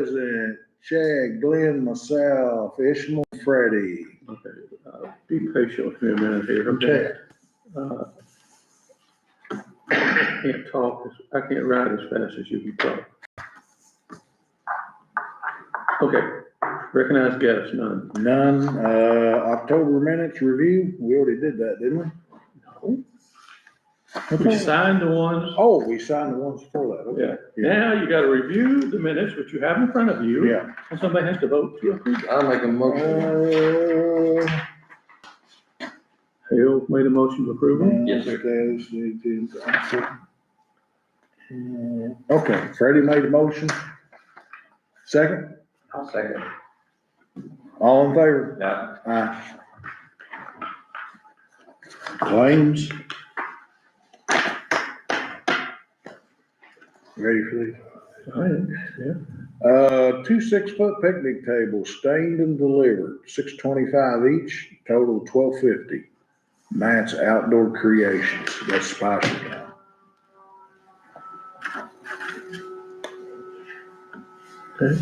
President, Chad, Glenn, myself, Ishmael, Freddie. Okay, be patient with me a minute here, okay? I can't talk, I can't write as fast as you can talk. Okay, recognized guests, none. None. October minutes review, we already did that, didn't we? No. We signed the ones. Oh, we signed the ones before that, okay. Yeah, now you gotta review the minutes, which you have in front of you. Yeah. And somebody has to vote to approve. I'll make a motion. Hale made a motion to approve them. Yes, sir. Okay, Freddie made a motion. Second, I'll second. all in favor? Yeah. Aye. Claims. Ready for these? All right, yeah. 2 6-foot picnic tables stained and delivered, $6.25 each, total $12.50. Matt's Outdoor Creations, that's Spicer Okay.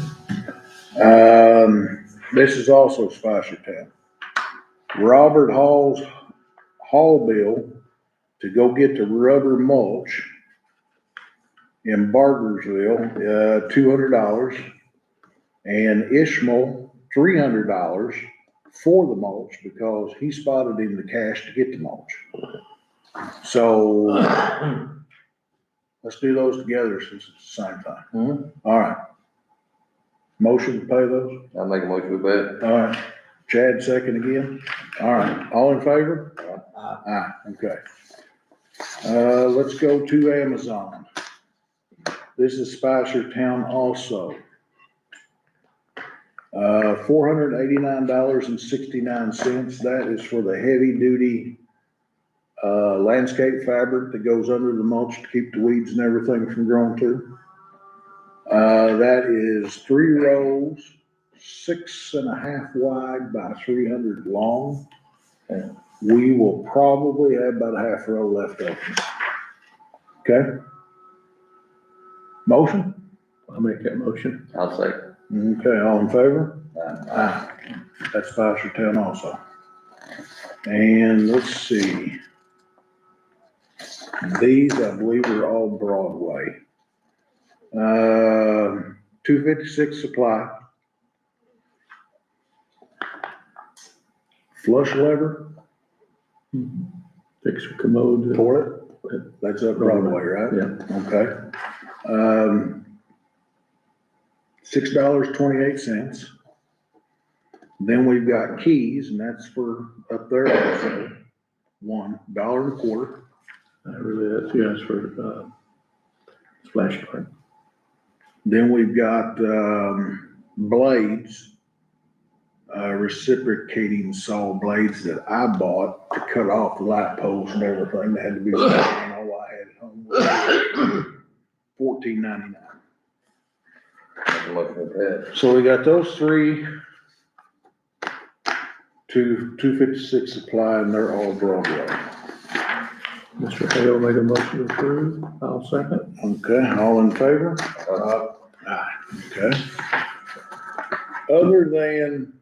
This is also Spicer Town. Robert Hall's Hall bill to go get the rubber mulch in Bargersville, $200, and Ishmael, $300 for the mulch because he spotted in the cash to get the mulch. So let's do those together since it's the same thing. Mhm. All right. Motion to pay those? I'll make a motion with that. All right. Chad, second again. All right. All in favor? Aye. Okay. Let's go to Amazon. This is Spicer Town also. $489.69. That is for the heavy duty landscape fabric that goes under the mulch to keep the weeds and everything from growing too. That is 3 rows, 6.5 wide by 300 long. And we will probably have about a half row left open. Okay? Motion? I'll make that motion. I'll second. Okay, all in favor? Aye. That's Spicer Town also. And let's see. These, I believe, are all Broadway. 256 supply. Flush lever, Fix a commode. toilet, that's up Broadway, right? Yeah. Okay. $6.28. Then we've got keys, and that's for up there also, $1.25. Really, that's for, splash guard. Then we've got, blades, reciprocating saw blades that I bought to cut off the light poles and everything. They had to be, all I had at home was $14.99. Make a motion with that. So we got those three, 256 supply, and they're all Broadway. Mr. Hale made a motion to approve. I'll second. Okay, all in favor? Aye, okay. Other than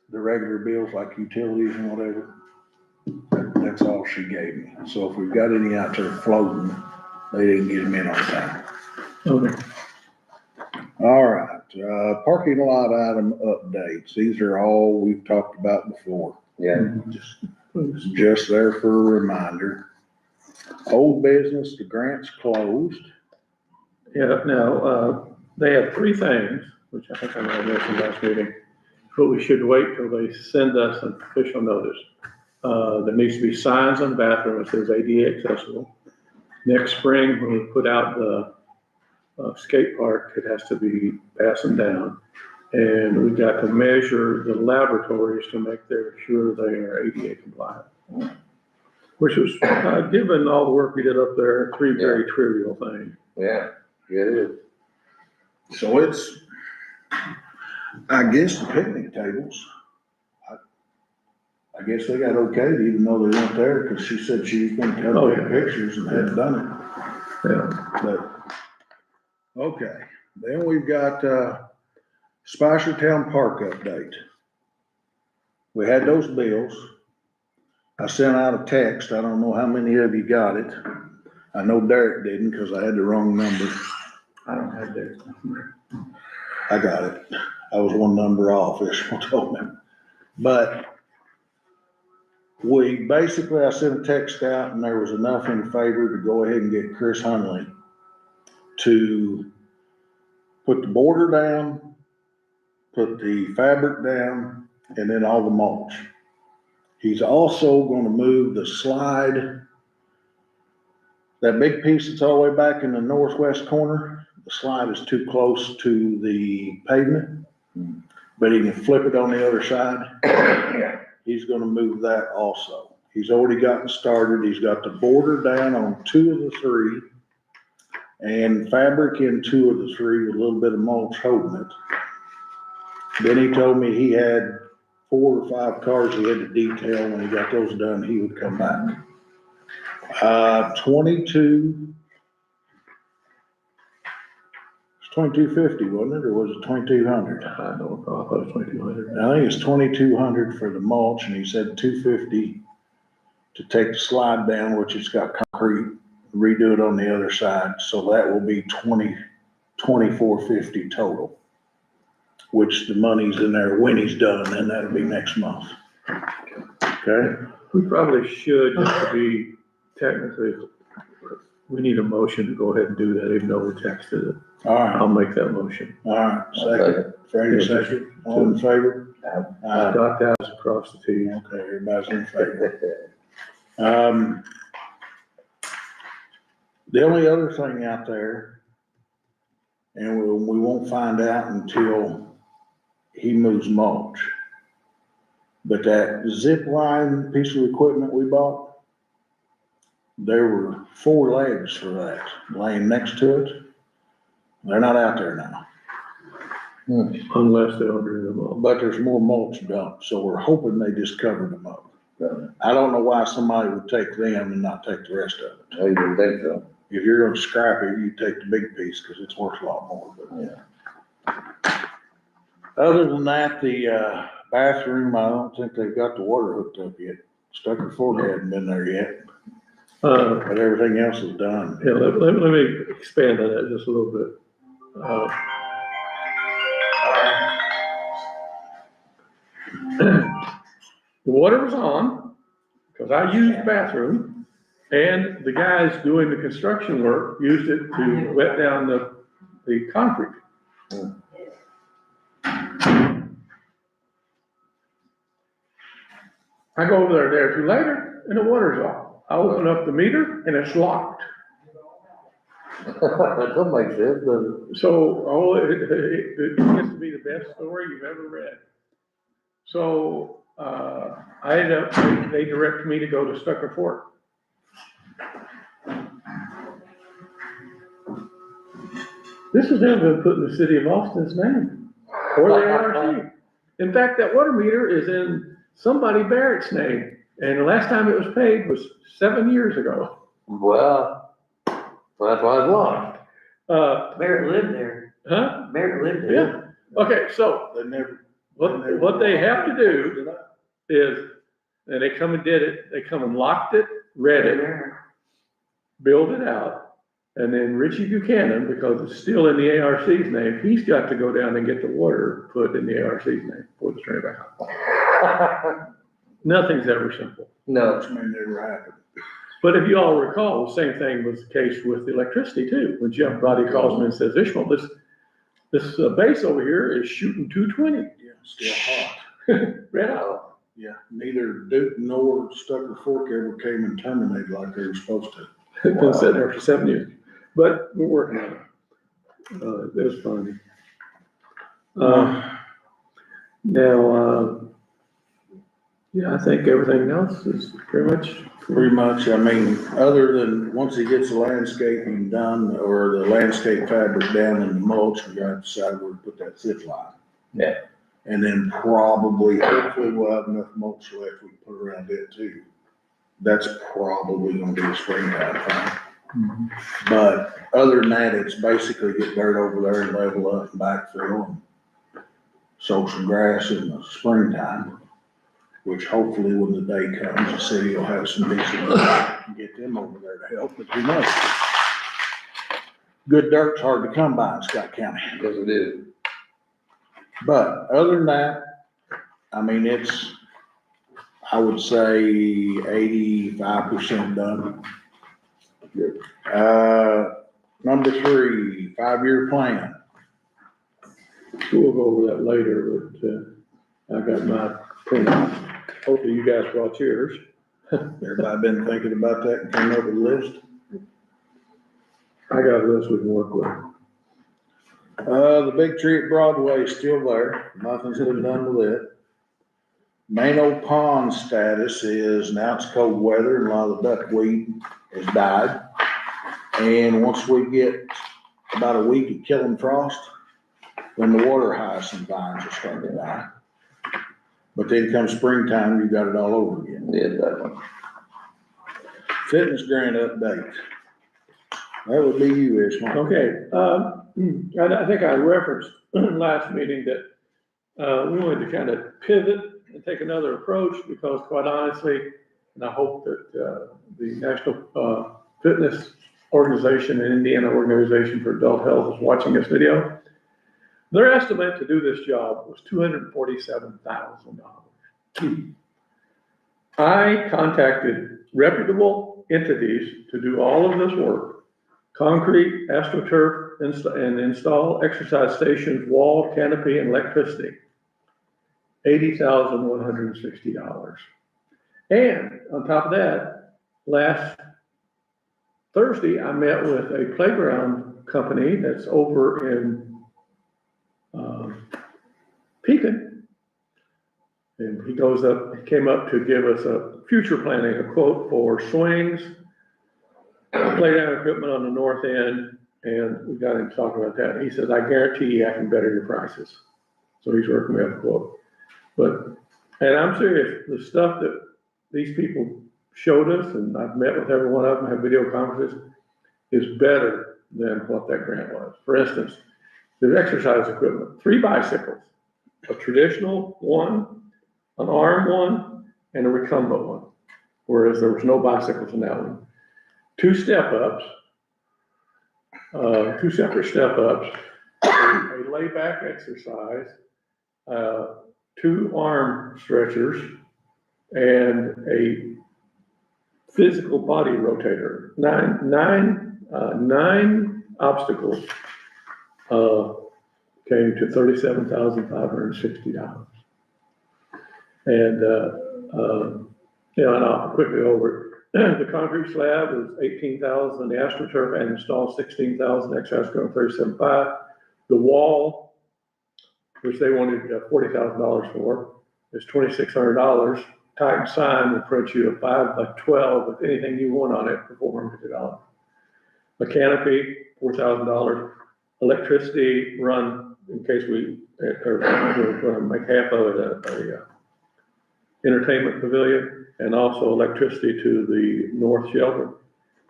the regular bills like utilities and whatever, that's all she gave me. So if we've got any out there floating, they didn't get them in on time. Okay. All right, parking lot item updates. These are all we've talked about before. Yeah. Just there for a reminder. Old business, the grant's closed. Yeah, now, they have 3 things, which I think I might have mentioned last meeting, but we should wait till they send us an official notice. There needs to be signs on the bathroom that says ADA accessible. Next spring, when we put out the skate park, it has to be fastened down. And we got to measure the laboratories to make sure they are ADA compliant. Which was, given all the work we did up there, 3 very trivial things. Yeah, it is. So it's, I guess the picnic tables, I guess they got okayed even though they weren't there, because she said she was gonna Oh, take yeah. pictures and hadn't done it. Yeah. But, okay, Then we've got, Spicer Town Park update. We had those bills. I sent out a text. I don't know how many of you got it. I know Derek didn't because I had the wrong number. I don't have that. I got it. I was one number off, Ishmael told me. But I sent a text out and there was enough in favor to go ahead and get Chris Hunley to put the border down, put the fabric down, and then all the mulch. He's also gonna move the slide, that big piece that's all the way back in the northwest corner. The slide is too close to the pavement, but he can flip it on the other side. He's gonna move that also. He's already gotten started. He's got the border down on 2 of the 3 and fabric in 2 of the 3 with a little bit of mulch holding it. Then he told me he had 4 or 5 cars he had to detail. When he got those done, he would come back. 22, it's 2250, wasn't it, or was it 2200? I don't know, I thought it was 2,200. I think it's 2200 for the mulch, and he said 250 to take the slide down, which it's got concrete, redo it on the other side, so that will be 2450 total, which the money's in there when he's done, and that'll be next month. Okay? We probably should, just to be technically, we need a motion to go ahead and do that, even though we texted it. All right, I'll make that motion. all right, second, Franny, second, all in favor? Aye. Dot the i's across the t's. Okay, everybody's in favor. The only other thing out there, and we won't find out until he moves mulch, but that zip line piece of equipment we bought, there were 4 legs for that laying next to it. They're not out there now, Unless they order them all. but there's more mulch dumped, so we're hoping they just covered them up. I don't know why somebody would take them and not take the rest of it. I didn't think so. If you're gonna scrap it, you take the big piece, cause it's worth a lot more, but yeah. Other than that, the, bathroom, I don't think they've got the water hooked up yet. Stucker Ford hadn't been there yet, but everything else is done. Yeah, let me expand on that just a little bit. The water was on, because I used the bathroom, and the guys doing the construction work used it to wet down the concrete. I go over there a day or 2 later, and the water's off. I open up the meter, and it's locked. That don't make sense, does it? So, it gets to be the best story you've ever read. So, I ended up, they directed me to go to Stucker Fort. This has never been put in the city of Austin's name, or the ARC. In fact, that water meter is in somebody Barrett's name, and the last time it was paid was 7 years ago. Well, that's why it's locked. Barrett lived there. Huh? Barrett lived there. Yeah. Okay, so They never. what they have to do is, and they come and did it, they come and locked it, read it, There. build it out, and then Richie Buchanan, because it's still in the ARC's name, he's got to go down and get the water put in the ARC's name for the turn it back on. Nothing's ever simple. No. Which may never happen. But if you all recall, the same thing was the case with the electricity too. When Jeff Brody calls me and says, Ishmael, this base over here is shooting 220. Yeah, still hot. Red out. Yeah, neither Duke nor Stucker Fork ever came and terminated like they were supposed to. It's been sitting there for 7 years, but we're working on it. It was funny. Now, yeah, I think everything else is pretty much. Pretty much, I mean, other than, once he gets the landscaping done, or the landscape fabric down in the mulch, we gotta decide where to put that zip line. Yeah. And then probably, hopefully we'll have enough mulch left we can put around it too. That's probably gonna be a springtime thing. But other than that, it's basically get dirt over there and level up and backfill and sow some grass in the springtime, which hopefully when the day comes, the city will have some decent dirt and get them over there to help, but who knows? Good dirt's hard to come by in Scott County. Yes, it is. But other than that, I mean, it's, I would say 85% done. Number 3, 5-year plan. We'll go over that later, but, I got my printout. Hopefully you guys brought yours. Everybody been thinking about that and came up with a list? I got a list we can work with. The big tree at Broadway is still there. Nothing's been done with it. Main old pond status is now it's cold weather and a lot of the duckweed has died. And once we get about a week of killing frost, then the water hyacinth vines will start to die. But then come springtime, you got it all over again. Yeah, that one. Fitness grant update. That would be you, Ishmael. Okay, I think I referenced last meeting that, we wanted to kind of pivot and take another approach because quite honestly, and I hope that, the National, Fitness Organization and Indiana Organization for Adult Health is watching this video. Their estimate to do this job was $247,000. I contacted reputable entities to do all of this work. Concrete, AstroTurf, and install exercise stations, wall, canopy, and electricity. $80,160. And on top of that, last Thursday, I met with a playground company that's over in Pekin. And he came up to give us a future planning, a quote for swings, playground equipment on the north end, and we got him talking about that. He says, I guarantee you I can better your prices. So he's working me up a quote. And I'm serious, the stuff that these people showed us, and I've met with every one of them, have video conferences, is better than what that grant was. For instance, there's exercise equipment, 3 bicycles, a traditional one, an arm one, and a recumbent one, whereas there was no bicycles in that one. 2 step-ups, 2 separate step-ups, a layback exercise, 2 arm stretchers, and a physical body rotator. Nine obstacles came to $37,560. And, and I'll quickly over it. The concrete slab is $18,000, the AstroTurf and install $16,000, exercise equipment $37,500. The wall, which they wanted $40,000 for, is $2,600. Titan sign will print you a 5x12 with anything you want on it for $450. A canopy, $4,000. Electricity run in case we're going to make half of it a entertainment pavilion, and also electricity to the north shelter,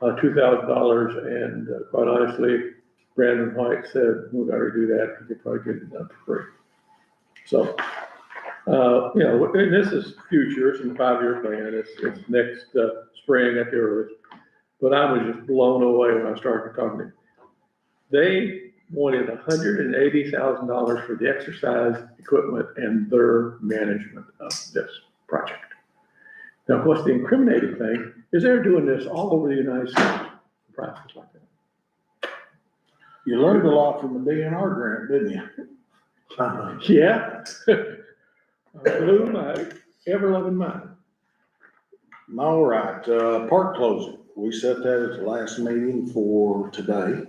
$2,000. And quite honestly, Brandon White said, we got to do that. He could probably get it done for free. So, and this is future, it's in the 5-year plan. It's next spring at the earliest. But I was just blown away when I started talking to them. They wanted $180,000 for the exercise equipment and their management of this project. Now, of course, the incriminating thing is they're doing this all over the United States, prices like that. You learned a lot from the DNR grant, didn't you? Yeah. I blew my ever-loving mind. All right, park closing. We set that at the last meeting for today.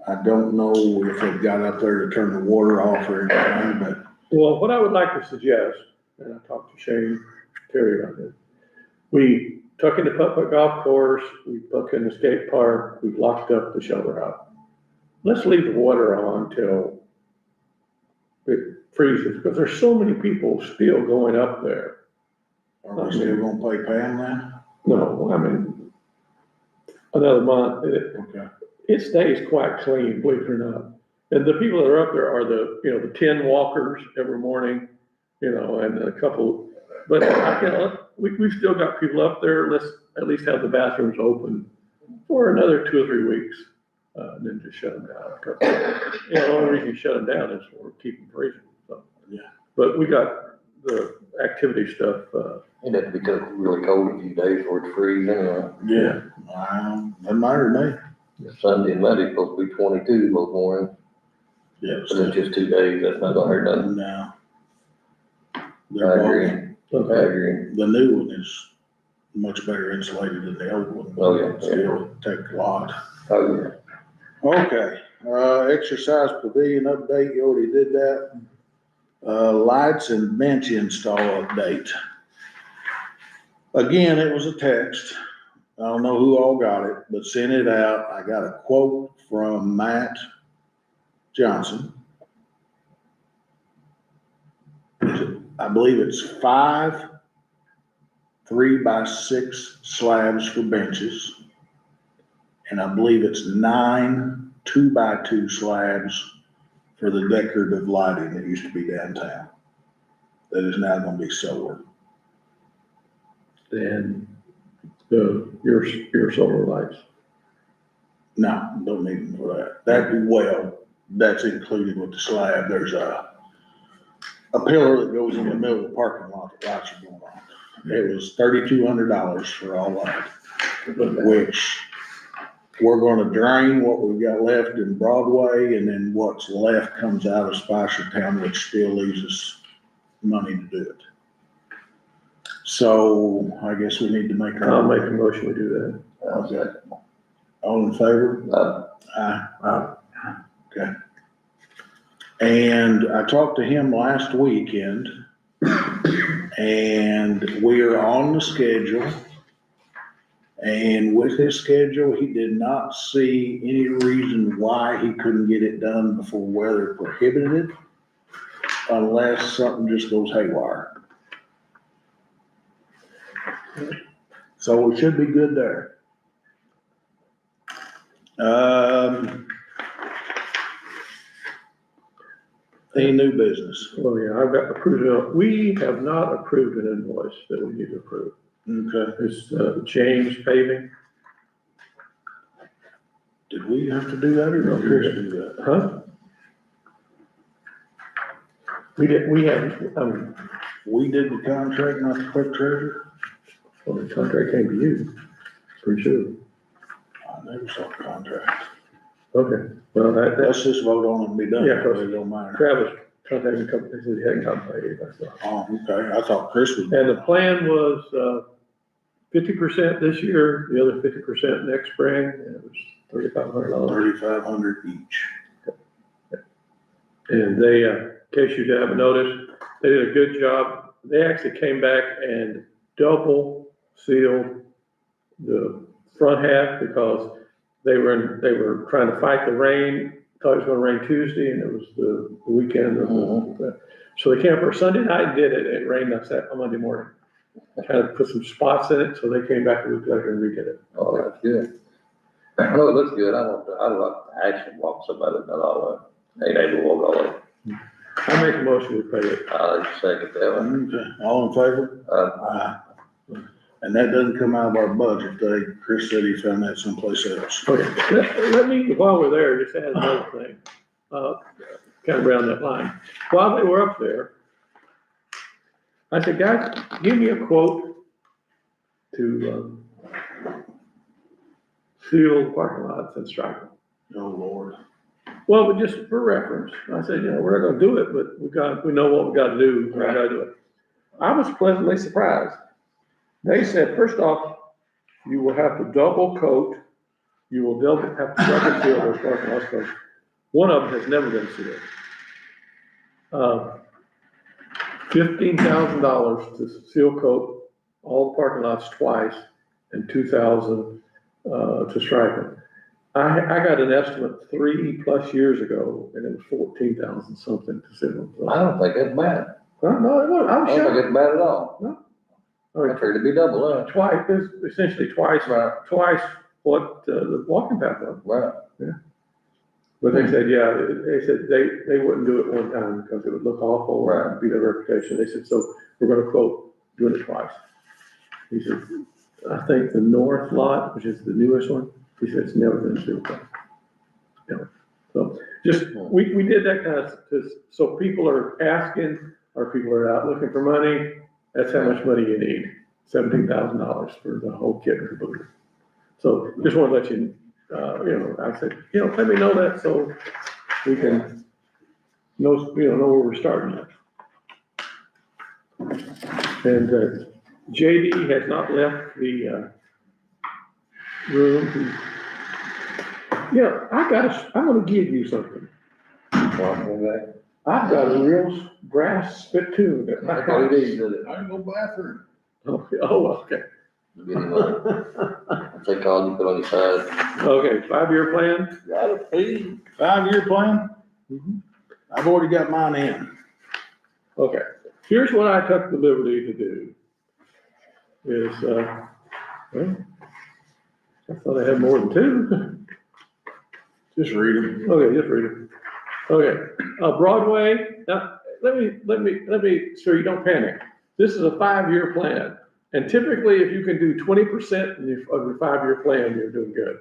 I don't know if they've got up there to turn the water off or anything, but. Well, what I would like to suggest, and I talked to Shane Terry about this, we took in the public golf course, we took in the skate park, we've locked up the shelter out. Let's leave the water on till it freezes, because there's so many people still going up there. Are we still gonna pay Pam then? No, I mean, another month. Okay. It stays quite clean, believe it or not. And the people that are up there are the 10 walkers every morning, and a couple, but, we've still got people up there. Let's at least have the bathrooms open for another 2 or 3 weeks, and then just shut them down. 'Cause, the only reason you shut them down is for keep them freezing, so. Yeah. But we got the activity stuff, It'd have to be really cold a few days before it freezes anyway. Yeah. Doesn't matter to me. Sunday and Monday's supposed to be 22 both mornings, Yeah. but it's just 2 days, that's not gonna hurt nothing. No. I They're agree, both, I agree. the new one is much better insulated than the old one. Oh, yeah. Still take a lot. Oh, yeah. Okay, exercise pavilion update, you already did that. Lights and bench install update. Again, it was a text. I don't know who all got it, but sent it out. I got a quote from Matt Johnson. I believe it's 5 3x6 slabs for benches. And I believe it's 9 2x2 slabs for the decorative lighting that used to be downtown. That is now gonna be solar. and your solar lights. No, don't need them for that. That's included with the slab. There's a pillar that goes in the middle of the parking lot that lights are going on. It was $3,200 for all that, which we're gonna drain what we've got left in Broadway, and then what's left comes out of Spicertown, which still leaves us money to do it. So I guess we need to make I'll make a our, motion, we do that. okay. All in favor? Aye. Okay. And I talked to him last weekend, and we are on the schedule. And with his schedule, he did not see any reason why he couldn't get it done before weather prohibited it, unless something just goes haywire. So we should be good there. Any new business? Oh, yeah, I've got approved, we have not approved an invoice that we need to approve. Okay. It's, James Paving, Did we have to do that or did Chris do that? huh? We did, we have, We did the contract, not the clerk treasurer? well, the contract came to you, pretty sure. I never saw the contract. Okay, well, that's, Let's just vote on it and be done. Yeah, 'cause- It don't matter. Travis contacted me a couple, he said he hadn't gotten paid, that's all. Oh, okay. I thought Chris was. And the plan was, 50% this year, the other 50% next spring, and it was $3,500. 3,500 each. And they, in case you haven't noticed, they did a good job. They actually came back and double sealed the front half because they were trying to fight the rain. Thought it was gonna rain Tuesday and it was the weekend. So they came up for Sunday night and did it. It rained on Monday morning. Kind of put some spots in it, so they came back a week later and redid it. Oh, that's good. No, it looks good. I'd like to actually walk somebody, not all ain't able to walk all the way. I make a motion, we pay it. I'll second that one. Okay. All in favor? Aye. And that doesn't come out of our budget. Chris said he found that someplace else. Okay, let me, while we're there, just add another thing, kind of around that line. While they were up there, I said, guys, give me a quote to, seal parking lots and stripe them. Oh, Lord. Well, but just for reference, I said, we're not gonna do it, but we know what we gotta do, we gotta do it. I was pleasantly surprised. They said, first off, you will have to double coat, you will have to double seal those parking lots, because one of them has never been sealed. $15,000 to seal coat all the parking lots twice, and $2,000 to stripe them. I got an estimate 3+ years ago, and it was 14,000 something to seal them. I don't think that's bad. No, it wasn't. I I'm don't think sure. it's bad at all. No. I figured it'd be double that. Twice, it's essentially twice what, the walking path was. Right. But they said, yeah, they said they wouldn't do it one time because it would look awful and be their reputation. They said, so we're gonna quote doing it twice. He said, I think the north lot, which is the newest one, he said it's never been built. Never. So just, we did that kind of, so people are asking, or people are out looking for money, that's how much money you need, $17,000 for the whole kit and caboodle. So just want to let you, I said, let me know that so we can know where we're starting at. And JD has not left the room. I'm gonna give you something. Walking I've got a real brass spittoon at my back. That's all he house. needs, does it? I can go bathroom. Oh, okay. Get him on. Take all you put on your side. Okay, 5-year plan? Gotta pee. 5-year plan? Mhm. I've already got mine in. Okay, here's what I took the liberty to do. Is, well, I thought I had more than 2. Just read them. Okay, just read it. Okay, Broadway, now, let me, so you don't panic. This is a 5-year plan. And typically, if you can do 20% of your 5-year plan, you're doing good.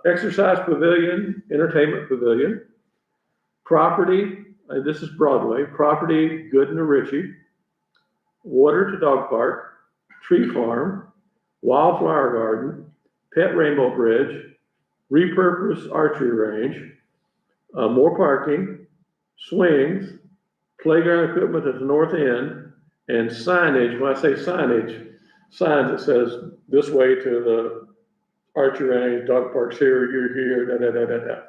Exercise pavilion, entertainment pavilion, property, this is Broadway, property, Gooden or Ritchie, water to dog park, tree farm, wildflower garden, pet rainbow bridge, repurposed archery range, more parking, swings, playground equipment at the north end, and signage. When I say signage, signs that says this way to the archery range, dog park's here, you're here, da, da, da, da, da.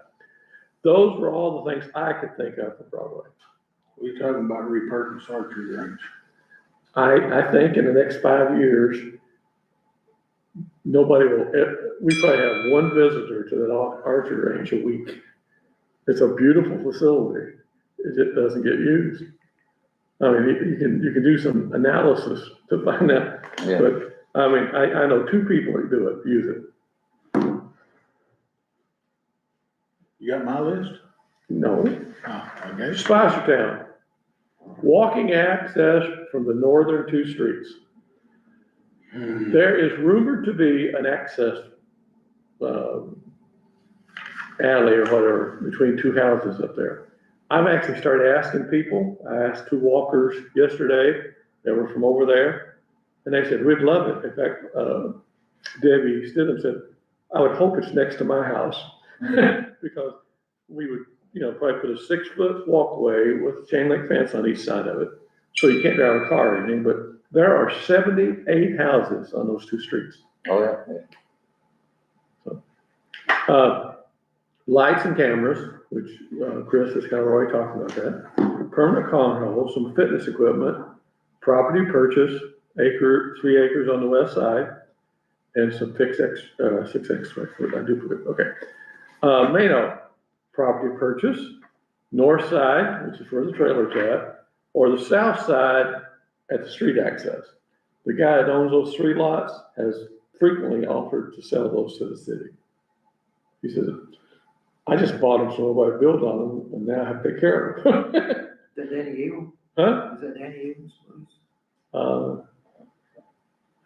Those were all the things I could think of for Broadway. We're talking about repurposed archery range. I think in the next 5 years, nobody will, we probably have one visitor to that archery range a week. It's a beautiful facility. It doesn't get used. I mean, you can do some analysis to find out, Yeah. but I mean, I know 2 people that do it, use it. You got my list? No, Oh, okay. Spicertown, walking access from the northern 2 streets. There is rumored to be an access, alley or whatever, between 2 houses up there. I've actually started asking people. I asked 2 walkers yesterday that were from over there, and they said, we'd love it. In fact, Debbie Stidham said, I would hope it's next to my house, because we would, probably put a 6-foot walkway with chain link fence on each side of it, so you can't drive a car or anything, but there are 78 houses on those 2 streets. Oh, yeah. Lights and cameras, which Chris has kind of already talked about that. Permanent cornhole, some fitness equipment, property purchase, 3 acres on the west side, and some 6X, I duplicate, okay. Mano, property purchase, north side, which is where the trailer's at, or the south side at the street access. The guy that owns those 3 lots has frequently offered to sell those to the city. He says, I just bought them so nobody built on them, and now I have to take care of them. Is that Danny Eagle? Huh? Is that Danny Eagle's place?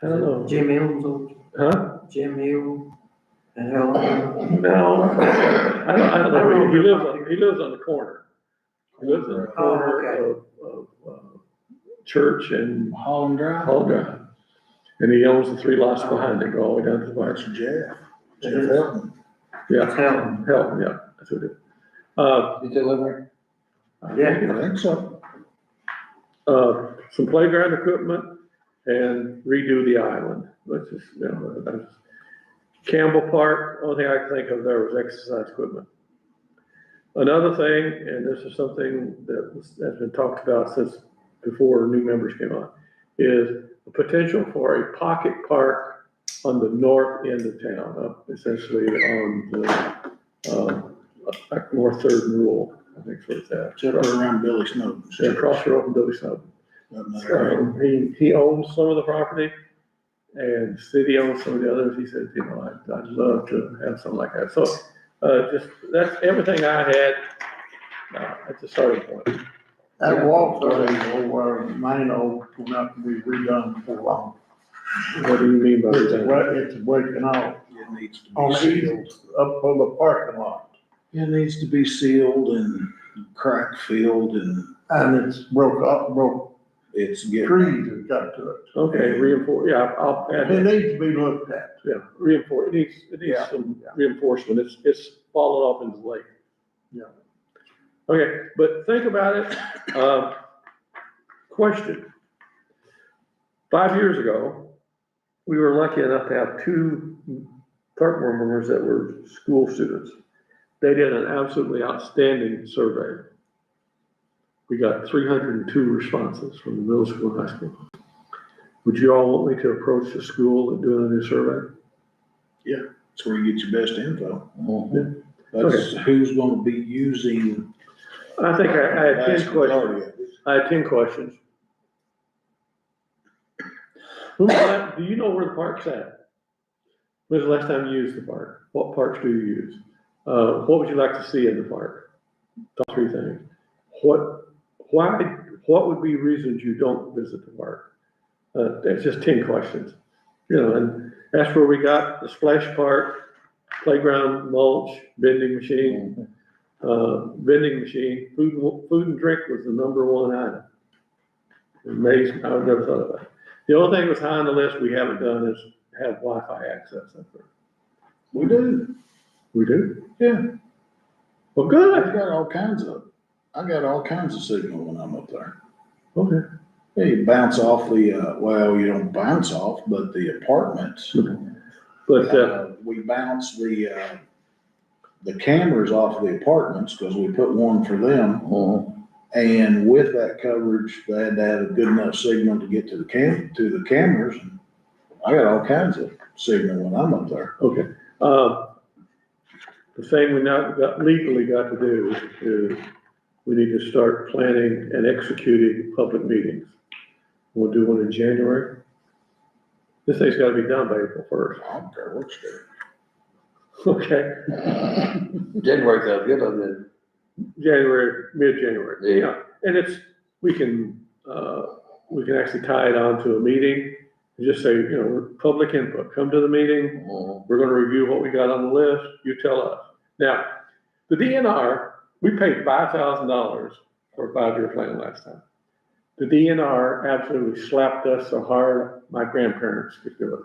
I don't know. Jim Mills, old Huh? Jim Mill and Helen. No, I don't know. He lives on the corner. He lives on the corner of Church and Holland Drive? Hall Drive. And he owns the 3 lots behind it, go all the way down to the That's park. Jeff Helton. Yeah, Helen. yeah, that's what it is. You still live there? Yeah. I think so. Some playground equipment and redo the island, which is, that's Campbell Park, only thing I could think of there was exercise equipment. Another thing, and this is something that has been talked about since before new members came on, is the potential for a pocket park on the north end of town, up essentially on the, North Third and Rule, I think is what it's at. Except for around Billy Snowden's. Yeah, across the road from Billy Snowden. He owns some of the property, and the city owns some of the others. He said, you know, I'd love to have something like that. So, just, that's everything I had, at the starting point. That walkway over Mano will have to be redone before long. What do you mean by It's that? it's breaking off It needs to on be the east, sealed. up on the parking lot. It needs to be sealed and crack filled and And it's broke, it's getting, trees have got to it. Okay, reinforce, yeah, I'll add It that. needs to be looked at. Yeah, reinforce, it needs Yeah, some yeah. reinforcement. It's fallen off into the lake. Yeah. Okay, but think about it. Question. 5 years ago, we were lucky enough to have 2 park board members that were school students. They did an absolutely outstanding survey. We got 302 responses from the middle school and high school. Would you all want me to approach the school and do a new survey? it's where you get your best info. Mhm. That's who's gonna be using. I think I had 10 vast questions. majority of it. I had 10 questions. Do you know where the park's at? When's the last time you used the park? What parks do you use? What would you like to see in the park? Top 3 things. What would be reasons you don't visit the park? That's just 10 questions. You know, and that's where we got the splash park, playground, mulch, vending machine. Vending machine, food and drink was the #1 item. Amazing, I would never thought of that. The only thing that's high on the list we haven't done is have Wi-Fi access up there. We do, We do? yeah. Well, I good. got all kinds of signal when I'm up there. Okay. Yeah, you bounce off the, well, you don't bounce off, but the apartments. But, We bounce the cameras off of the apartments, cause we put one for them. Mhm. And with that coverage, they had to have a good enough signal to get to the cameras. I got all kinds of signal when I'm up there. okay. The thing we legally got to do is we need to start planning and executing public meetings. We'll do one in January. This thing's gotta be done by April 1st. I don't care what you do. Okay, January sounds good, doesn't it? January, mid-January. Yeah. And we can actually tie it on to a meeting and just say, you know, public input, come to the meeting. Mhm. We're gonna review what we got on the list, you tell us. Now, the DNR, we paid $5,000 for a 5-year plan last time. The DNR absolutely slapped us so hard, my grandparents could do it.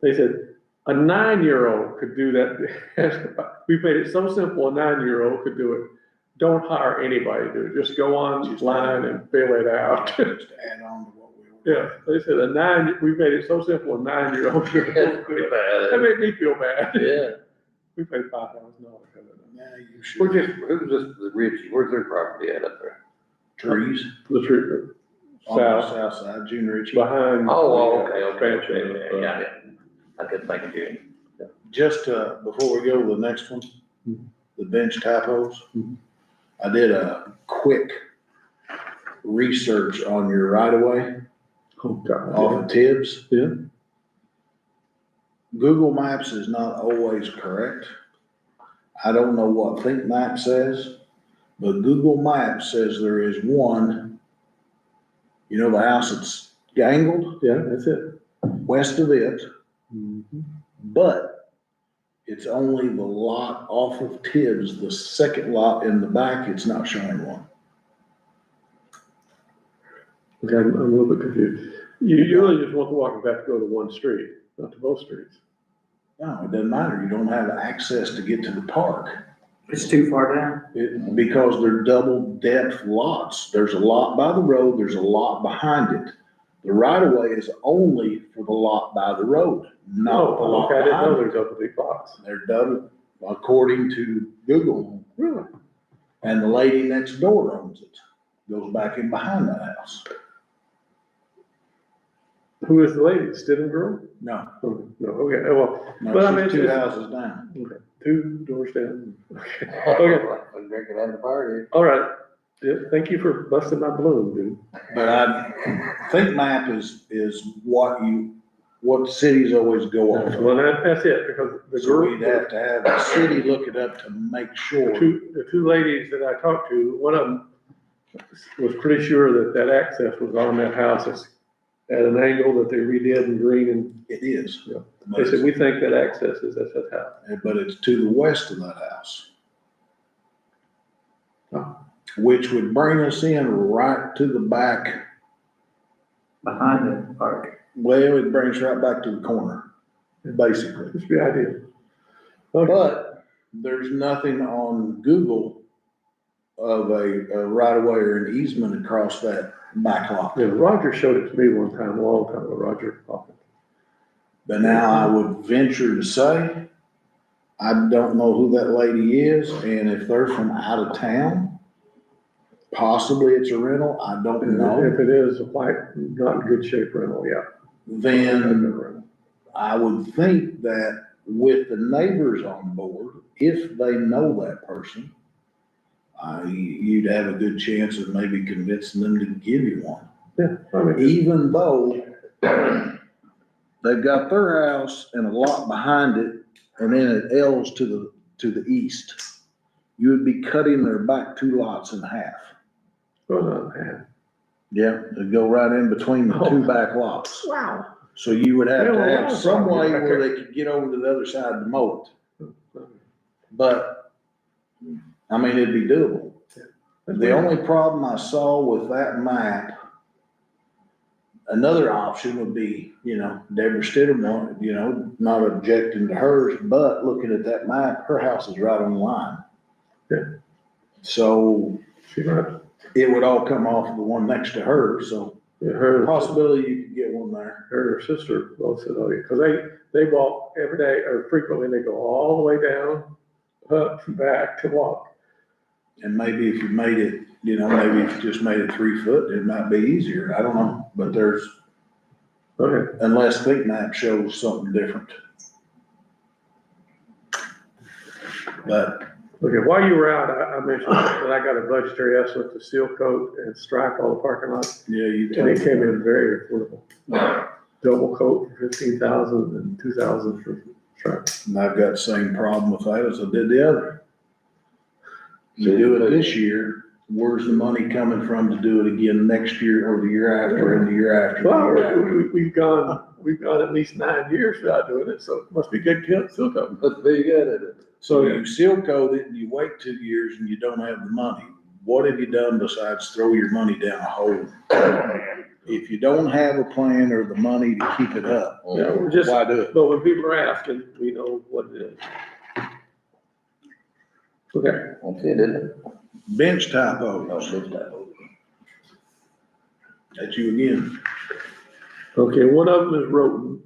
They said, a 9-year-old could do that. We made it so simple, a 9-year-old could do it. Don't hire anybody to do it, just go online and fill it out. Just to add on to what we were. Yeah, they said we made it so simple, a 9-year-old could do That's it. pretty That bad. made me feel bad. Yeah. We paid $5,000 for that. Yeah, you Who's should. this, the Ritchie, where's their property at up there? Trees The tree, on the south, south side, June Ritchie. behind. Oh, the, okay, expansion of, got it. I couldn't think of you. Just, before we go to the next one, Mhm. the bench typos. Mhm. I did a quick research on your right of way Oh, God. off of Tibbs. Yeah. Google Maps is not always correct. I don't know what Think Map says, but Google Maps says there is one, you know, the house that's angled Yeah, that's it. west of it, Mhm. but it's only the lot off of Tibbs, the second lot in the back, it's not showing one. Okay, I'm a little bit confused. You really just want the walking path to go to one street, not to both streets. No, it doesn't matter. You don't have access to get to the park. It's too far down. Because they're double depth lots. There's a lot by the road, there's a lot behind it. The right of way is only for the lot by the road, not the Oh, lot okay, I didn't know behind it. there's other big lots. They're double, according to Google. Really? And the lady next door owns it, goes back in behind that house. Who is the lady? Stidham girl? No, Oh, no, okay, well, But I no, mean, she's two it's- houses down. okay, 2 doors down. Okay, I'm drinking at the party. all right. Yeah, thank you for busting my balloon, dude. But I think map is what what cities always go off of. Well, that's it, because the So we'd girl, have to have the city look it up to make sure. the two ladies that I talked to, one of them was pretty sure that that access was on that house. It's at an angle that they redid in green, and It is. Yeah. But they said, it's, we think that access is at that house. but it's to the west of that house. Oh. Which would bring us in right to the back. Behind the park. Well, it brings right back to the corner, basically. Just the idea. Okay. But there's nothing on Google of a right of way or an easement across that back lot. Yeah, Roger showed it to me one time, a long time ago, Roger Hawkins. But now I would venture to say, I don't know who that lady is, and if they're from out of town, possibly it's a rental, I don't know. If it is a white, not in good shape rental, yeah. Then I would think that with the neighbors on board, if they know that person, you'd have a good chance of maybe convincing them to give you one. Yeah, I mean, Even though they've got their house and a lot behind it, and then it L's to the east. You would be cutting their back two lots in half. going on, man. Yeah, it'd go right in between the two back lots. Wow. So you would have to Yeah, have well, some way okay. where they could get over to the other side to mow it. But, I mean, it'd be doable. The only problem I saw with that map, another option would be, Deborah Stidham, not objecting to hers, but looking at that map, her house is right on the line. Yeah. So She might, it would all come off of the one next to her, so yeah, her, possibility you could get one there. her sister both said, oh, yeah, because they walk every day, or frequently, they go all the way down, up, and back to walk. And maybe if you made it, maybe if you just made it 3 foot, it might be easier. I don't know, but Okay, unless ThinkMap shows something different. But okay, while you were out, I mentioned that I got a budgetary estimate to seal coat and stripe all the parking lots, yeah, you. and it came in very affordable. Double coat for 15,000 and 2,000 for stripe. And I've got the same problem with that as I did the other. You do it this year, where's the money coming from to do it again next year or the year after and the year after? Well, the year after? we've gone at least 9 years without doing it, so it must be good seal coat. Let's be good at it. So you seal coat it and you wait 2 years and you don't have the money. What have you done besides throw your money down a hole? If you don't have a plan or the money to keep it up, Yeah, we're just, why do it? but when people are asking, we know what it is. Okay, That's it, isn't it? Bench type No, O's, it's not. that's you again. okay, one of them is Roten.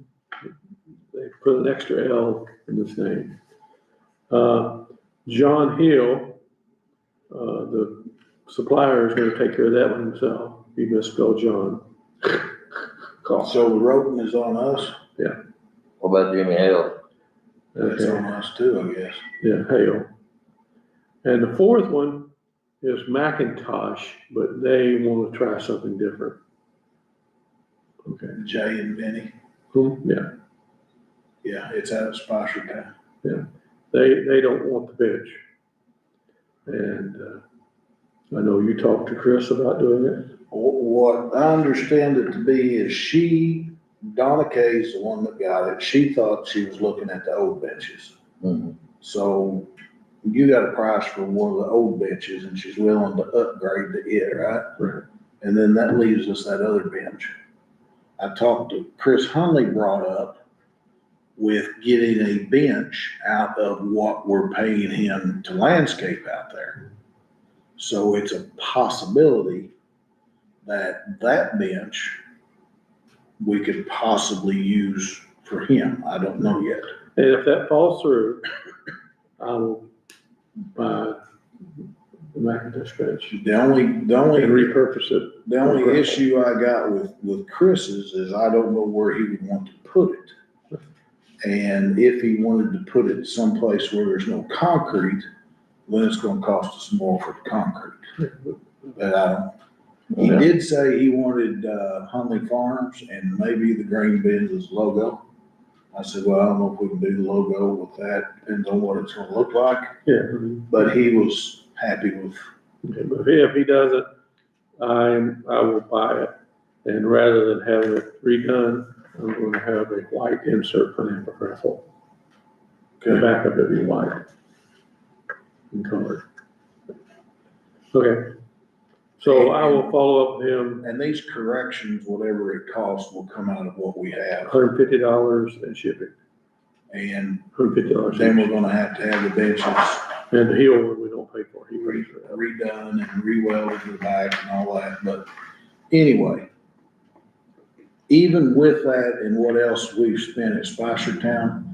They put an extra L in this name. John Hill, the supplier is gonna take care of that one himself. He misspelled John. So the roping is on us, What about Jimmy Hale? that's Okay, on us too, I guess. yeah, Hale. And the fourth one is Macintosh, but they wanna try something different. Okay, Jay and Benny, yeah, yeah, it's out of Spicer Town. they don't want the bench. And, I know you talked to Chris about doing it. What I understand it to be is Donna Kay's the one that got it. She thought she was looking at the old benches. Mhm. So you got a price for one of the old benches and she's willing to upgrade to it, right? Right. And then that leaves us that other bench. I talked to Chris Hunley brought up with getting a bench out of what we're paying him to landscape out there. So it's a possibility that bench we could possibly use for him. I don't know yet. And if that falls through, I will buy the Macintosh bench The only and repurpose it. The only issue I got with Chris's is I don't know where he would want to put it. And if he wanted to put it someplace where there's no concrete, then it's gonna cost us more for the concrete. But He did say he wanted, Hunley Farms and maybe the grain bins as logo. I said, well, I don't know if we can do the logo with that, depends on what it's gonna look like, Yeah. but he was happy with, Okay, but if he does it, I will buy it. And rather than having it redone, I'm going to have a white insert for the raffle. The okay, back of it be white and colored. Okay. So I will follow up with him, and these corrections, whatever it costs, will come out of what we have. $150 and shipping, And $150. then we're gonna have to have the benches And the heel one we don't pay for, he pays for that. redone and re-welded to the back and all that, but anyway. Even with that and what else we've spent at Spicertown,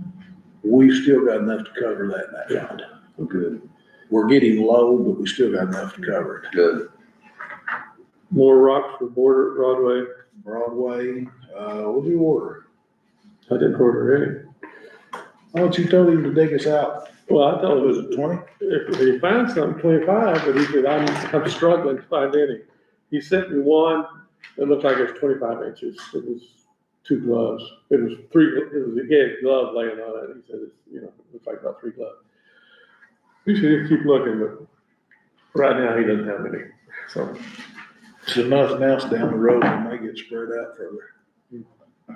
we've still got enough to cover that in that fund. Good, We're getting low, but we still got enough to cover it. good. More rocks for border Broadway, Broadway, what do you order? I didn't order any. Oh, you told him to dig us out. Well, I thought it Was was, it 20? if he finds something, 25, but he said, I'm struggling to find any. He sent me one, it looked like it was 25 inches, it was 2 gloves, it was 3, it was, he had a glove laying on it, he said, it's, you know, it looks like about 3 gloves. He said, keep looking, but right now he doesn't have any, so. So nothing else down the road that may get spread out further,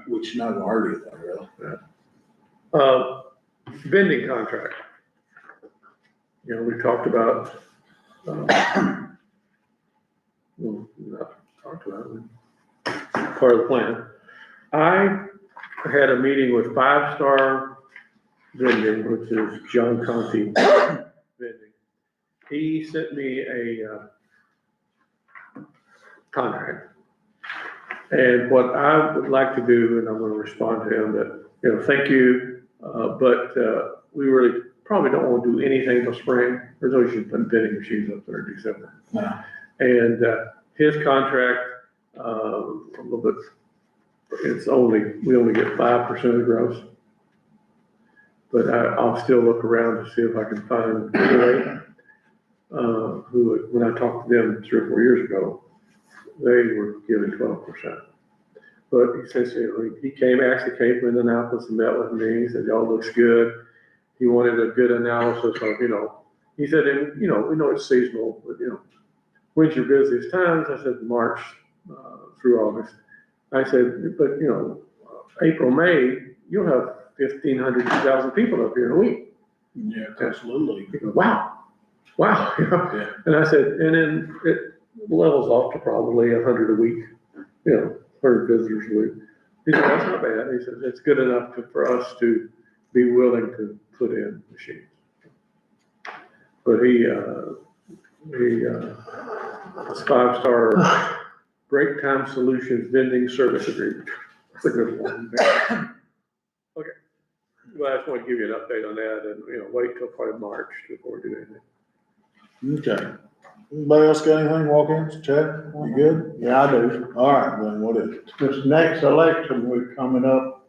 which is not gonna hurt anything really. Vending contract. You know, we talked about, well, not talked about it, part of the plan. I had a meeting with Five Star Vending, which is John Conti Vending. He sent me a contract. And what I would like to do, and I'm gonna respond to him, that, you know, thank you, but we really probably don't want to do anything till spring. There's always been vending machines up there in December. No. And his contract, a little bit, we only get 5% of the gross. But I'll still look around to see if I can find who, when I talked to them 3 or 4 years ago, they were giving 12%. But he says, you know, he actually came from Indianapolis and met with me. He said, y'all looks good. He wanted a good analysis of, you know, he said, and, you know, we know it's seasonal, but, you know, when's your busiest times? I said, March through August. I said, but, you know, April, May, you'll have 1,500, 2,000 people up here in a week. Yeah, absolutely. He goes, wow. You know? Yeah. And I said, and then it levels off to probably 100 a week, you know, 100 visitors a week. He said, that's not bad. He said, it's good enough for us to be willing to put in machines. But he was 5-star Break Time Solutions Vending Service Agreement. That's a good one. Okay. Well, I just want to give you an update on that and, you know, wait till probably March before we do anything. Okay. Anybody else got anything, walk-ins? Chad, you good? Yeah, I do. All right, then what is it? This next election we're coming up,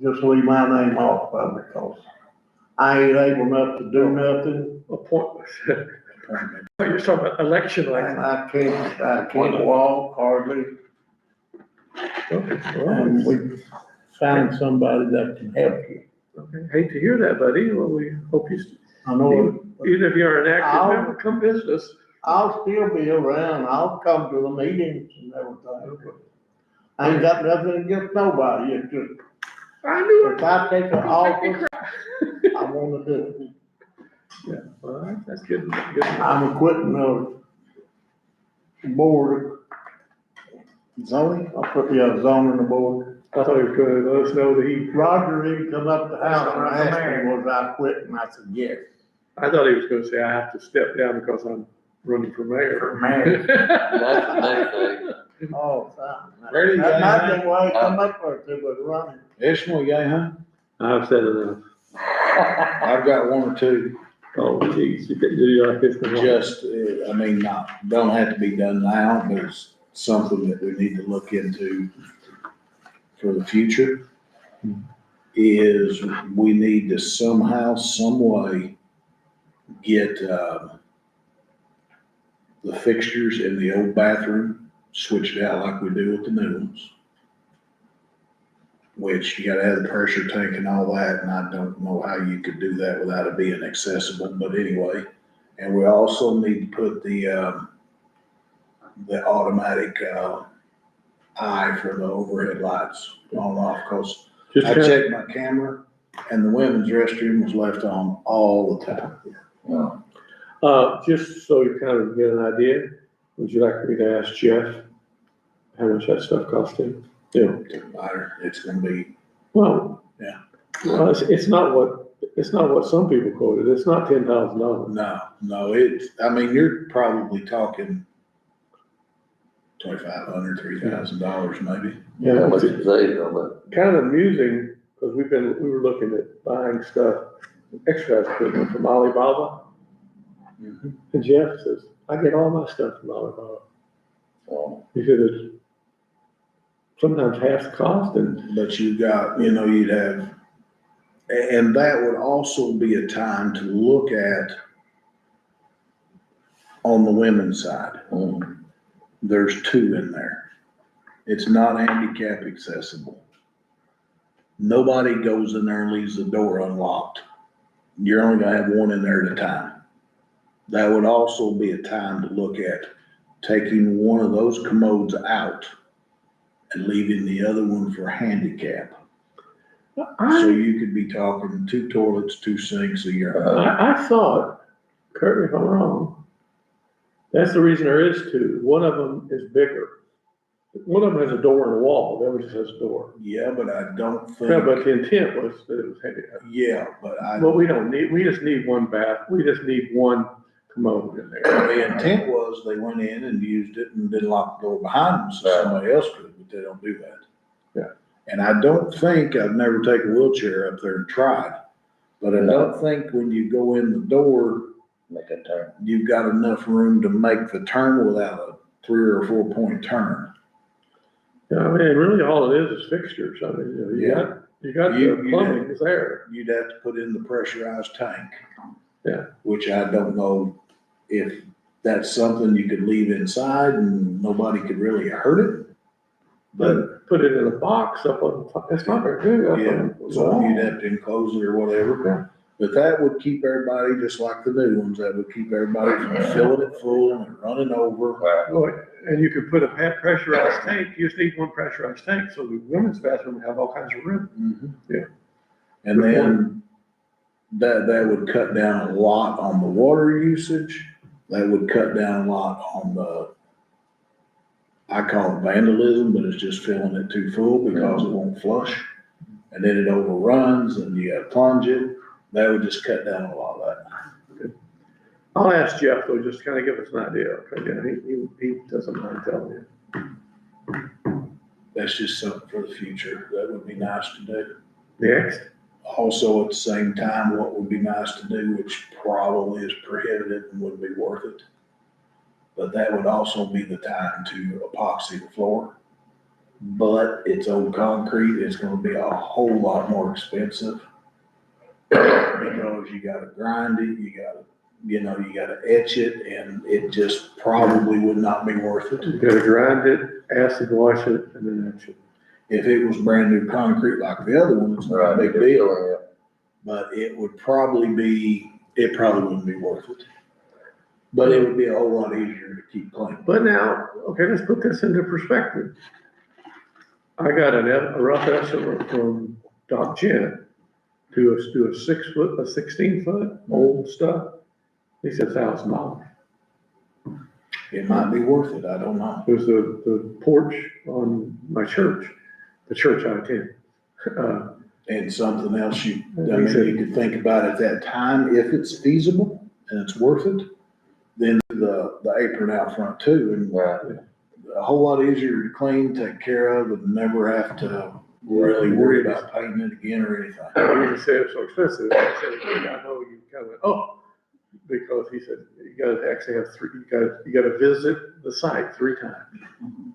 just leave my name off of it, because I ain't able enough to do nothing. Appointments. You're talking about election like. And I can't walk hardly, Okay, well, and we found somebody that can help you. okay. Hate to hear that, buddy. Well, we hope you, I know, even if you're an active I'll- member, come visit us. I'll still be around, I'll come to the meetings and everything. I ain't got nothing against nobody, it's just, I knew if I take an office, I wanna do it. Yeah, well, that's good. Good. I'm quitting the board, Zoning? I'll put, zoning the board. I thought he was going to let us know that he, Roger even come up to the house and asked me, was I quitting? I said, yes. I thought he was going to say, I have to step down because I'm running for mayor. Man, That's the next thing. all the time. Ready, That guys? might be why he come up there too, but running. Ishmael, you got anything? I've said enough. I've got one or two, Oh, geez, you can do like this. just, I mean, don't have to be done now, but it's something that we need to look into for the future. Is we need to somehow, some way get, the fixtures in the old bathroom, switch it out like we do with the new ones. Which you gotta have the pressure tank and all that, and I don't know how you could do that without it being accessible, but anyway. And we also need to put the automatic, eye for the overhead lights on and off, cause Just I kind checked my camera and the women's restroom was left on all the time. just so you kind of get an idea, would you like me to ask Jeff how much that stuff cost him? Yeah, Doesn't matter, it's gonna be, well. Yeah. Well, it's not what some people quoted, it's not $10,000. no, I mean, you're probably talking $2,500, $3,000 maybe. How much it saved on that? Kind of amusing, because we were looking at buying stuff, exercise equipment from Alibaba, and Jeff says, I get all my stuff from Alibaba. He said it's sometimes half the cost, and But you've got, you'd have, and that would also be a time to look at on the women's side. There's two in there. It's not handicap accessible. Nobody goes in there and leaves the door unlocked. You're only gonna have one in there at a time. That would also be a time to look at taking one of those commodes out and leaving the other one for handicap. So you could be talking 2 toilets, 2 sinks a year. I thought, correct me if I'm wrong, that's the reason there is two. One of them is bigger. One of them has a door and a wall, the other just has a door. Yeah, but I don't Yeah, but think, the intent was that it was handicap. yeah, but Well, we just need one bath, we just need one commode in there. the intent was they went in and used it and didn't lock the door behind them so somebody else could, but they don't do that. Yeah. And I don't think, I've never taken a wheelchair up there and tried, but I don't think when you go in the door, Make a turn. you've got enough room to make the turn without a 3 or 4 point turn. Yeah, I mean, really all it is fixtures. I mean, you got You- the plumbing is there. You'd have to put in the pressurized tank. Yeah. Which I don't know if that's something you could leave inside and nobody could really hurt it. But, Put it in a box up on top, it's not very good. Up yeah, on the so wall. you'd have to enclose it or whatever. But that would keep everybody, just like the new ones, that would keep everybody from filling it full and running over. Well, and you could put a pressurized tank, you just need one pressurized tank, so the women's bathroom would have all kinds of room. Mhm. Yeah. And then that would cut down a lot on the water usage. That would cut down a lot on I call it vandalism, but it's just filling it too full because it won't flush. And then it overruns and you gotta plunge it. That would just cut down a lot of that. I'll ask Jeff though, just kind of give us an idea, okay, yeah, he doesn't mind telling you. That's just something for the future. That would be nice to do. Next, Also, at the same time, what would be nice to do, which probably is prohibitive and wouldn't be worth it. But that would also be the time to epoxy the floor. But it's old concrete, it's gonna be a whole lot more expensive. Because you gotta grind it, you gotta etch it, and it just probably would not be worth it. you gotta grind it, acid wash it, and then etch it. If it was brand new concrete like the other one, it's not a big deal. But it probably wouldn't be worth it. But it would be a whole lot easier to keep clean. But now, okay, let's put this into perspective. I got a rough estimate from Doc Jen to do a 16-foot old stuff. He said $1,000. It might be worth it, I don't know. It was the porch on my church, the church I attend. And something else you could think about at that time, if it's feasible and it's worth it, then the apron out front too, and a whole lot easier to clean, take care of, and never have to really worry about painting it again or anything. He said it's so expensive. I said, I know you kind of went, oh, because he said, you gotta actually have you gotta visit the site 3 times.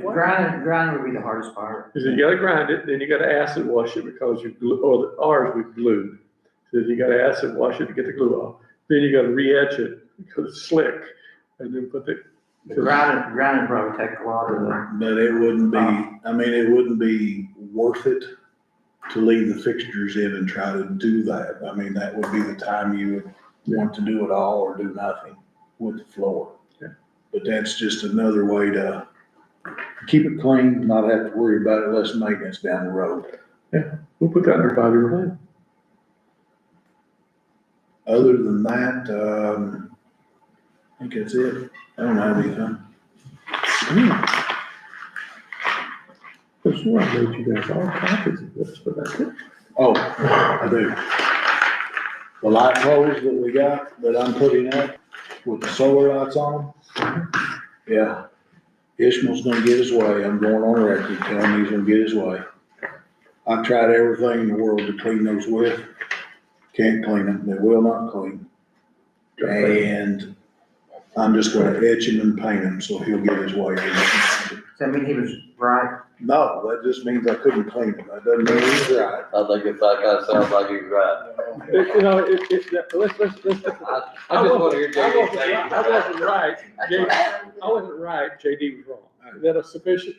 Grinding would be the hardest part. He said, you gotta grind it, then you gotta acid wash it because ours we glued. He said, you gotta acid wash it to get the glue off. Then you gotta re-etch it because it's slick, and then put the. The grinding probably take a lot of the. But it wouldn't be, I mean, it wouldn't be worth it to leave the fixtures in and try to do that. I mean, that would be the time you would want to do it all or do nothing with the floor. Yeah. But that's just another way to keep it clean, not have to worry about it, less maintenance down the road. We'll put that in our 5-year plan. Other than that, I think that's it. I don't have anything. I'm sure I made you guys all copies of this, but that's it. Oh, I do. The light poles that we got, that I'm putting up with the solar lights on them, yeah. Ishmael's gonna get his way. I'm going on record telling him he's gonna get his way. I've tried everything in the world to clean those with. Can't clean them. They will not clean. And I'm just gonna etch him and paint him so he'll get his way. Does that mean he was right? No, that just means I couldn't clean him. That doesn't mean he's right. I think it's like, that sounds like he's right. You know, let's. I just want to hear I wasn't JD right, I wasn't right, I wasn't right, JD was wrong. Is that a sufficient?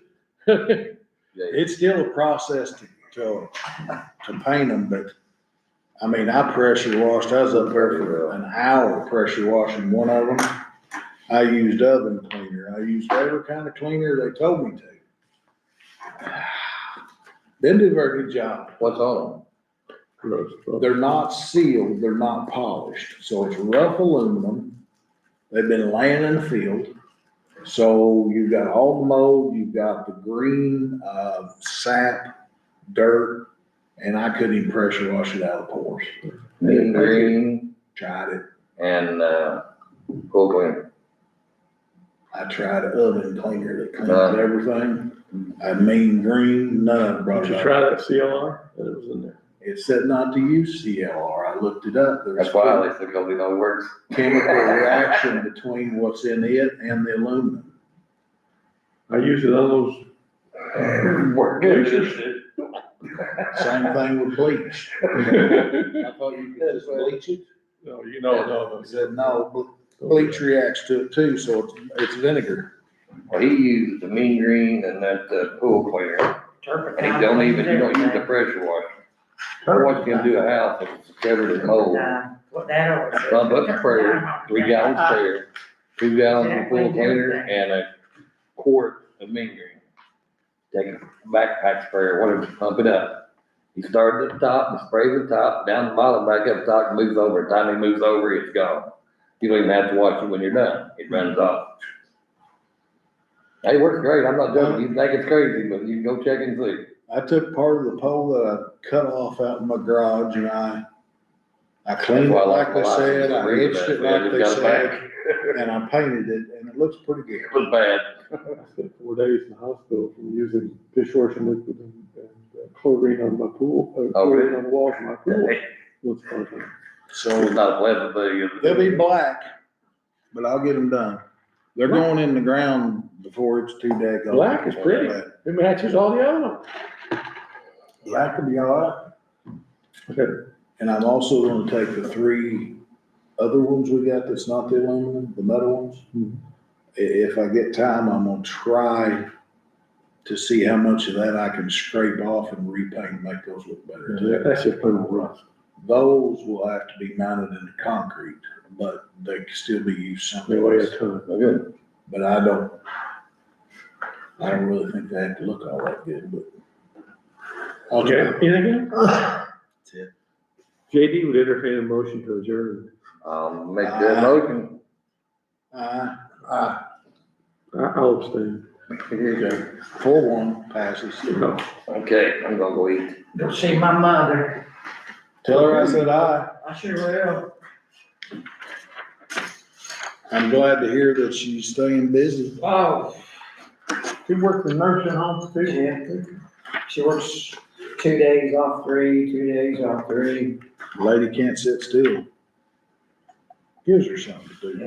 It's still a process to paint them, but, I mean, I pressure washed, I was up there for an hour pressure washing one of them. I used oven cleaner, I used every kind of cleaner they told me to. Didn't do a very good job. What's on They're not sealed, they're not polished, so it's rough aluminum. They've been laying in the field. So you've got all the mold, you've got the green, sap, dirt, and I couldn't even pressure wash it out of the pores. them? Mean green Tried it. and, pool cleaner. I tried an oven cleaner that cleans Right. everything. I mean green, none of it brought Did it you up. try that CLR that was in there? It said not to use CLR. I looked it up. There's That's why they said, because we know it works. chemical reaction between what's in it and the aluminum. I used it on those. Bleachers. Same thing with bleach. I thought you could just bleach it. No, you know, no, I said, no, bleach reacts to it too, so it's vinegar. Well, he used the mean green and that, pool cleaner. And he don't even, you don't use the pressure washer. What you can do a house if it's covered in mold. What that over. One bucket sprayer, 3 gallon sprayer, 2 gallons of pool cleaner, and a quart of mean green. Take a backpack sprayer, whatever, pump it up. He starts at the top, and sprays the top, down the bottom, back up the top, moves over. By the time he moves over, it's gone. You don't even have to watch it when you're done. It runs off. Hey, it works great. I'm not joking. You think it's crazy, but you can go check and see. I took part of the pole that I cut off out in my garage and I cleaned it That's why I like they my said, I license etched it agreement. like We they just got it said, back. and I painted it, and it looks pretty good. It was bad. I spent 4 days in the hospital from using dishwashing liquid and chlorine on my pool, chlorine on the walls of my pool. What's going on? It's So not a pleasant thing. is it? they'll be black, but I'll get them done. They're going in the ground before it's too daggone. Black is pretty. It matches all the other ones. Black will be all right. Okay. And I'm also gonna take the 3 other ones we got that's not the aluminum, the metal ones. Mhm. If I get time, I'm gonna try to see how much of that I can scrape off and repaint, and make those look better too. That's just plain old rust. Those will have to be mounted into concrete, but they can still be used They somewhere weigh else. a ton. Good. But I don't really think they have to look all that good, but. I'll Okay, try. anything else? That's it. JD would entertain a motion to adjourn. Make that motion. I'll abstain. 4-1 passes. No. Okay, I'm gonna go eat. Go see my mother. Tell her I said aye. I sure will. I'm glad to hear that she's staying busy. Oh, She worked in nursing homes too. yeah. She works 2 days off 3, 2 days off 3. Lady can't sit still. Gives her something to do.